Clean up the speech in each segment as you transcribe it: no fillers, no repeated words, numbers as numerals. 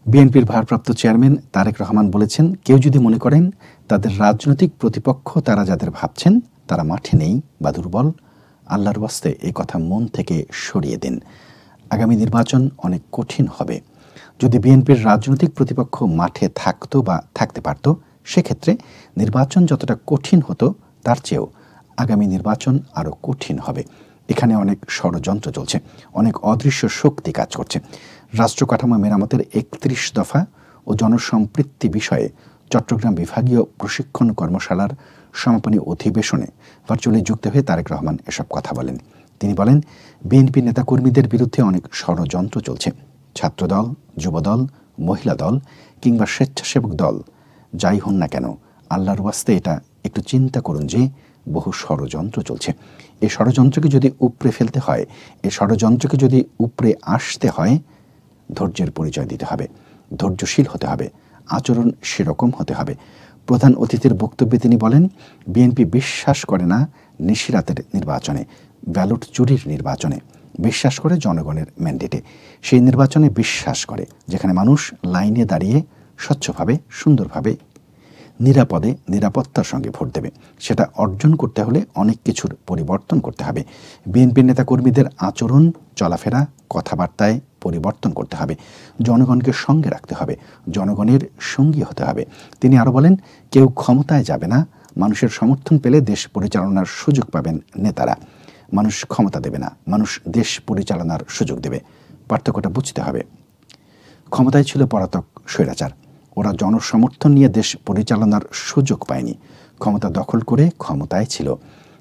বিএনপির ভারপ্রাপ্ত চেয়ারম্যান তারেক রহমান বলেছেন, কেউ যদি মনে করেন তাদের রাজনৈতিক প্রতিপক্ষ তারা যাদের ভাবছেন তারা মাঠে নেই বা দুর্বল, আল্লাহর ওয়াস্তে এই কথা মন থেকে সরিয়ে দিন। আগামী নির্বাচন অনেক কঠিন হবে। যদি বিএনপির রাজনৈতিক প্রতিপক্ষ মাঠে থাকতো বা থাকতে পারত, সেক্ষেত্রে নির্বাচন যতটা কঠিন হতো তার চেয়েও আগামী নির্বাচন আরও কঠিন হবে। এখানে অনেক ষড়যন্ত্র চলছে, অনেক অদৃশ্য শক্তি কাজ করছে। রাষ্ট্র কাঠামো মেরামতের ৩১ দফা ও জনসম্পৃক্তি বিষয়ে চট্টগ্রাম বিভাগীয় প্রশিক্ষণ কর্মশালার সমাপনী অধিবেশনে ভার্চুয়ালি যুক্ত হয়ে তারেক রহমান এসব কথা বলেন। তিনি বলেন, বিএনপি নেতাকর্মীদের বিরুদ্ধে অনেক ষড়যন্ত্র চলছে। ছাত্রদল, যুবদল, মহিলা দল কিংবা স্বেচ্ছাসেবক দল যাই হন না কেন, আল্লাহর ওয়াস্তে এটা একটু চিন্তা করুন যে বহু ষড়যন্ত্র চলছে। এই ষড়যন্ত্রকে যদি উপড়ে ফেলতে হয়, এই ষড়যন্ত্রকে যদি উপড়ে আসতে হয়, ধৈর্যের পরিচয় দিতে হবে, ধৈর্যশীল হতে হবে, আচরণ সেরকম হতে হবে। প্রধান অতিথির বক্তব্যে তিনি বলেন, বিএনপি বিশ্বাস করে না নিশিরাতের নির্বাচনে, ব্যালট চুরির নির্বাচনে, বিশ্বাস করে জনগণের ম্যান্ডেটে। সেই নির্বাচনে বিশ্বাস করে যেখানে মানুষ লাইনে দাঁড়িয়ে স্বচ্ছভাবে, সুন্দরভাবে, নিরাপদে, নিরাপত্তার সঙ্গে ভোট দেবে। সেটা অর্জন করতে হলে অনেক কিছুর পরিবর্তন করতে হবে। বিএনপির নেতাকর্মীদের আচরণ, চলাফেরা, কথাবার্তায় পরিবর্তন করতে হবে। জনগণকে সঙ্গে রাখতে হবে, জনগণের সঙ্গী হতে হবে। তিনি আরও বলেন, কেউ ক্ষমতায় যাবে না, মানুষের সমর্থন পেলে দেশ পরিচালনার সুযোগ পাবেন নেতারা। মানুষ ক্ষমতা দেবে না, মানুষ দেশ পরিচালনার সুযোগ দেবে। পার্থক্যটা বুঝতে হবে। ক্ষমতায় ছিল পলাতক স্বৈরাচার, ওরা জনসমর্থন নিয়ে দেশ পরিচালনার সুযোগ পায়নি, ক্ষমতা দখল করে ক্ষমতায় ছিল।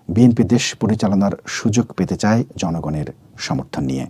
বিএনপি দেশ পরিচালনার সুযোগ পেতে চায় জনগণের সমর্থন নিয়ে।